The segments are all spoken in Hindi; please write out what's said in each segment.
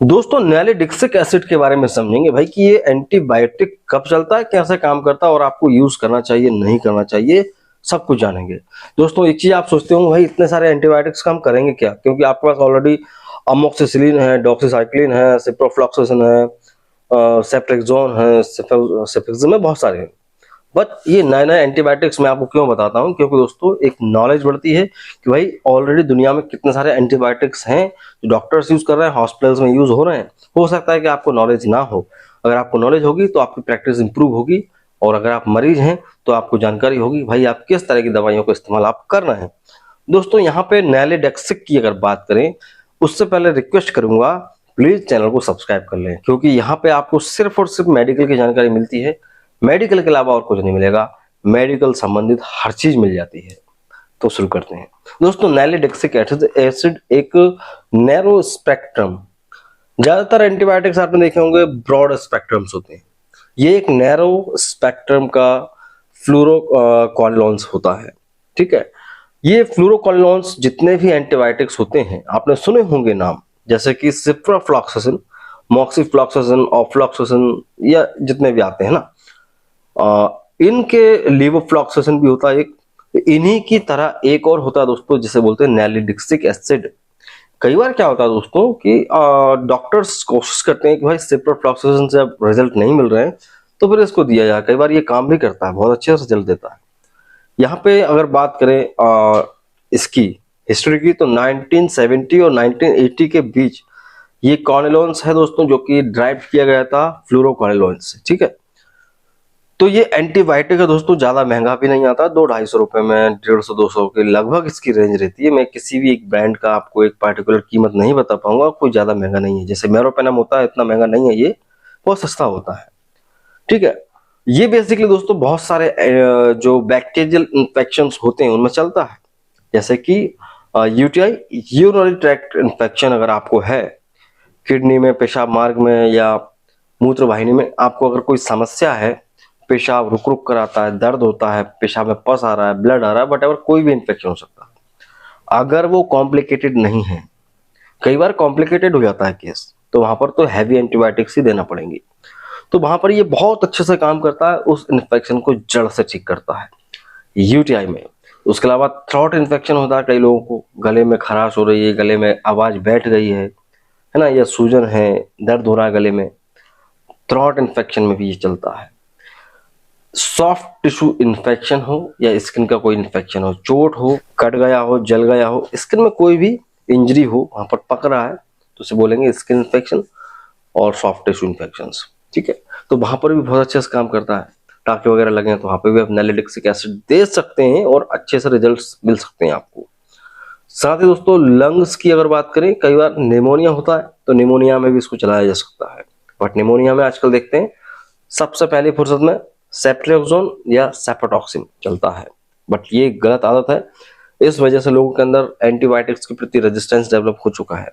दोस्तों नैलिडिक्सिक एसिड के बारे में समझेंगे भाई कि ये एंटीबायोटिक कब चलता है, कैसे काम करता है और आपको यूज करना चाहिए नहीं करना चाहिए, सब कुछ जानेंगे। दोस्तों एक चीज आप सोचते होंगे भाई इतने सारे एंटीबायोटिक्स का हम करेंगे क्या, क्योंकि आपके पास ऑलरेडी अमोक्सिसिलिन है, डॉक्सीसाइक्लिन है, सिप्रोफ्लॉक्सासिन है, सेफ्ट्रेक्सोन है, सेफेक्सिम है, बहुत सारे हैं। बट ये नए नए एंटीबायोटिक्स मैं आपको क्यों बताता हूँ, क्योंकि दोस्तों एक नॉलेज बढ़ती है कि भाई ऑलरेडी दुनिया में कितने सारे एंटीबायोटिक्स हैं जो डॉक्टर्स यूज कर रहे हैं, हॉस्पिटल्स में यूज हो रहे हैं। हो सकता है कि आपको नॉलेज ना हो। अगर आपको नॉलेज होगी तो आपकी प्रैक्टिस इंप्रूव होगी, और अगर आप मरीज हैं तो आपको जानकारी होगी भाई आप किस तरह की दवाइयों का इस्तेमाल आप कर रहे हैं। दोस्तों यहाँ पे नैलिडेक्सिक की अगर बात करें, उससे पहले रिक्वेस्ट करूंगा प्लीज चैनल को सब्सक्राइब कर लें, क्योंकि यहाँ पे आपको सिर्फ और सिर्फ मेडिकल की जानकारी मिलती है। मेडिकल के अलावा और कुछ नहीं मिलेगा, मेडिकल संबंधित हर चीज मिल जाती है। तो शुरू करते हैं। दोस्तों नैलिडेक्सिक एसिड एक नैरो स्पेक्ट्रम, ज्यादातर एंटीबायोटिक्स आपने देखे होंगे ब्रॉड स्पेक्ट्रम्स होते हैं, ये एक नैरो स्पेक्ट्रम का फ्लोरोक्वानिलोन्स होता है। ठीक है, ये फ्लोरोक्वानिलोन्स जितने भी एंटीबायोटिक्स होते हैं आपने सुने होंगे नाम, जैसे कि सिप्रोफ्लॉक्सासिन, मॉक्सिफ्लॉक्सासिन, ऑफ्लॉक्सासिन, या जितने भी आते हैं ना, इनके लीवोफ्लॉक्सासिन भी होता है एक। इन्हीं की तरह एक और होता है दोस्तों जिसे बोलते हैं नैलिडिक्सिक एसिड। कई बार क्या होता है दोस्तों कि डॉक्टर्स कोशिश करते हैं कि भाई सिप्रोफ्लॉक्सासिन से अब रिजल्ट नहीं मिल रहे हैं तो फिर इसको दिया जाए। कई बार ये काम भी करता है, बहुत अच्छे से रिजल्ट देता है। यहाँ पे अगर बात करें इसकी हिस्ट्री की, तो 1970 और 1980 के बीच ये कॉनिलोन्स है दोस्तों, जो कि ड्राइव किया गया था फ्लोरोकॉनिलोन्स से। ठीक है, तो ये एंटीबायोटिक है दोस्तों, ज्यादा महंगा भी नहीं आता, 200-250 रुपए में, 150-200 के लगभग इसकी रेंज रहती है। मैं किसी भी एक ब्रांड का आपको एक पार्टिकुलर कीमत नहीं बता पाऊंगा, कोई ज्यादा महंगा नहीं है। जैसे मेरोपेनम होता है इतना महंगा नहीं है, ये बहुत सस्ता होता है। ठीक है, ये बेसिकली दोस्तों बहुत सारे जो बैक्टीरियल इंफेक्शन होते हैं उनमें चलता है, जैसे कि यूटीआई, यूरिनरी ट्रैक्ट इंफेक्शन अगर आपको है, किडनी में, पेशाब मार्ग में या मूत्र वाहिनी में आपको अगर कोई समस्या है, पेशाब रुक रुक कर आता है, दर्द होता है, पेशाब में पस आ रहा है, ब्लड आ रहा है, वट कोई भी इन्फेक्शन हो सकता है। अगर वो कॉम्प्लिकेटेड नहीं है, कई बार कॉम्प्लिकेटेड हो जाता है केस, तो वहां पर तो हैवी एंटीबायोटिक्स ही देना पड़ेंगे। तो वहां पर ये बहुत अच्छे से काम करता है, उस इन्फेक्शन को जड़ से ठीक करता है यूटीआई में। उसके अलावा थ्रोट इन्फेक्शन होता है कई लोगों को, गले में खराश हो रही है, गले में आवाज बैठ गई है ना, या सूजन है, दर्द हो रहा है गले में, थ्रोट इन्फेक्शन में भी ये चलता है। सॉफ्ट टिश्यू इन्फेक्शन हो या स्किन का कोई इन्फेक्शन हो, चोट हो, कट गया हो, जल गया हो, स्किन में कोई भी इंजरी हो, वहां पर पक रहा है, तो उसे बोलेंगे स्किन इन्फेक्शन और सॉफ्ट टिश्यू इन्फेक्शन। ठीक है, तो वहां पर भी बहुत अच्छे से काम करता है। टाके वगैरह लगे हैं तो वहां पर भी आप नैलिडिक्सिक एसिड दे सकते हैं और अच्छे से रिजल्ट्स मिल सकते हैं आपको। साथ ही दोस्तों लंग्स की अगर बात करें, कई बार निमोनिया होता है तो निमोनिया में भी इसको चलाया जा सकता है। बट निमोनिया में आजकल देखते हैं सबसे पहली फुर्सत में सेफ्ट्रियाक्सोन या सेफोटॉक्सिन चलता है, बट ये गलत आदत है। इस वजह से लोगों के अंदर एंटीबायोटिक्स के प्रति रेजिस्टेंस डेवलप हो चुका है,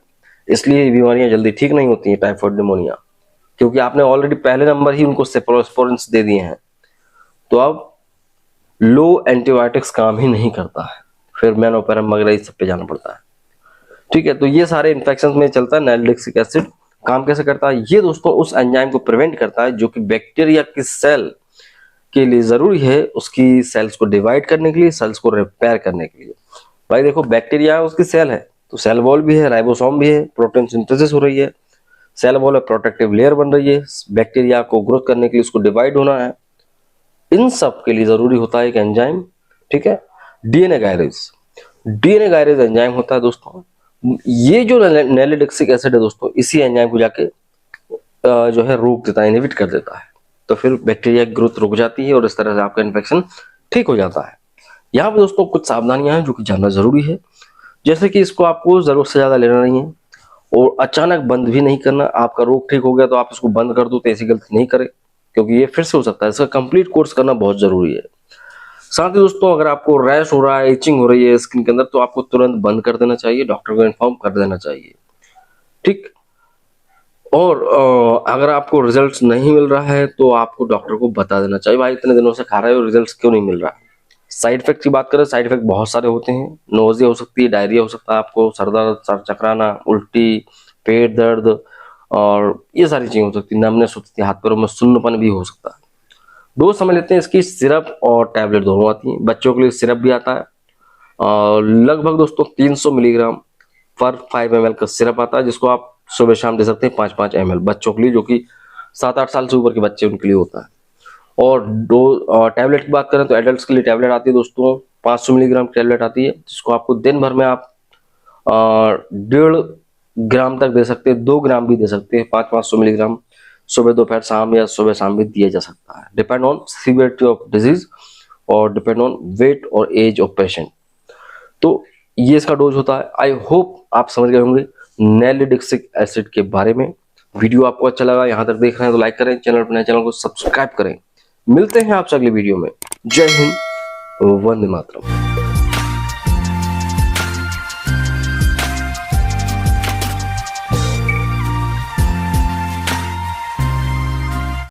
इसलिए ये बीमारियां जल्दी ठीक नहीं होती हैं, टाइफाइड, निमोनिया, क्योंकि आपने ऑलरेडी पहले नंबर ही उनको सेफलोस्पोरिन्स दे दिए हैं। तो अब लो एंटीबायोटिक्स काम ही नहीं करता है, फिर मैनोपेरम वगैरह इस सब पे जाना पड़ता है। ठीक है, तो ये सारे इन्फेक्शन में चलता है नैलिडिक्सिक एसिड। काम कैसे करता है ये दोस्तों, उस एंजाइम को प्रिवेंट करता है जो कि बैक्टीरिया की सेल के लिए जरूरी है, उसकी सेल्स को डिवाइड करने के लिए, सेल्स को रिपेयर करने के लिए। भाई देखो बैक्टीरिया उसकी सेल है, तो सेल वॉल भी है, राइबोसोम भी है, प्रोटीन सिंथेसिस हो रही है, सेल वॉल है, प्रोटेक्टिव लेयर बन रही है, बैक्टीरिया को ग्रोथ करने के लिए उसको डिवाइड होना है, इन सब के लिए जरूरी होता है एक एंजाइम। ठीक है, DNA gyrase, DNA gyrase enzyme होता है दोस्तों। ये जो नैलिडिक्सिक एसिड है दोस्तों, इसी एंजाइम को जाके जो है रोक देता है, इनहिबिट कर देता है, तो फिर बैक्टीरिया की ग्रोथ रुक जाती है और इस तरह से आपका इन्फेक्शन ठीक हो जाता है। यहाँ पे दोस्तों कुछ सावधानियां हैं जो कि जानना जरूरी है, जैसे कि इसको आपको जरूरत से ज्यादा लेना नहीं है और अचानक बंद भी नहीं करना। आपका रोग ठीक हो गया तो आप इसको बंद कर दो, तो ऐसी गलती नहीं करें, क्योंकि ये फिर से हो सकता है। इसका कंप्लीट कोर्स करना बहुत जरूरी है। साथ ही दोस्तों अगर आपको रैश हो रहा है, इचिंग हो रही है स्किन के अंदर, तो आपको तुरंत बंद कर देना चाहिए, डॉक्टर को इन्फॉर्म कर देना चाहिए। ठीक, और अगर आपको रिजल्ट्स नहीं मिल रहा है तो आपको डॉक्टर को बता देना चाहिए, भाई इतने दिनों से खा रहे हो, रिजल्ट्स क्यों नहीं मिल रहा है। साइड इफेक्ट की बात करें, साइड इफेक्ट बहुत सारे होते हैं। नोजिया हो सकती है, डायरिया हो सकता है, आपको सर दर्द, सर चकराना, उल्टी, पेट दर्द, और ये सारी चीजें हो सकती है, नमनेस हो सकती है, हाथ पैरों में सुन्नपन भी हो सकता है। डोज समझ लेते हैं, इसकी सिरप और टैबलेट दोनों आती हैं। बच्चों के लिए सिरप भी आता है और लगभग दोस्तों 300 मिलीग्राम पर 5 ml का सिरप आता है, जिसको आप सुबह शाम दे सकते हैं 5-5 ml बच्चों के लिए, जो कि 7-8 साल से ऊपर के बच्चे उनके लिए होता है। और दो टैबलेट की बात करें तो एडल्ट्स के लिए टैबलेट आती है दोस्तों, 500 मिलीग्राम टैबलेट आती है, जिसको आपको दिन भर में आप 1.5 ग्राम तक दे सकते हैं, 2 ग्राम भी दे सकते हैं, 500 मिलीग्राम सुबह दोपहर शाम या सुबह शाम भी दिया जा सकता है, depend on severity of disease और डिपेंड ऑन वेट और एज ऑफ पेशेंट। तो ये इसका डोज होता है। आई होप आप समझ गए होंगे नैलिडिक्सिक एसिड के बारे में। वीडियो आपको अच्छा लगा, यहां तक देख रहे हैं तो लाइक करें, चैनल पर नए चैनल को सब्सक्राइब करें। मिलते हैं आपसे अगली वीडियो में। जय हिंद, वंदे मातरम।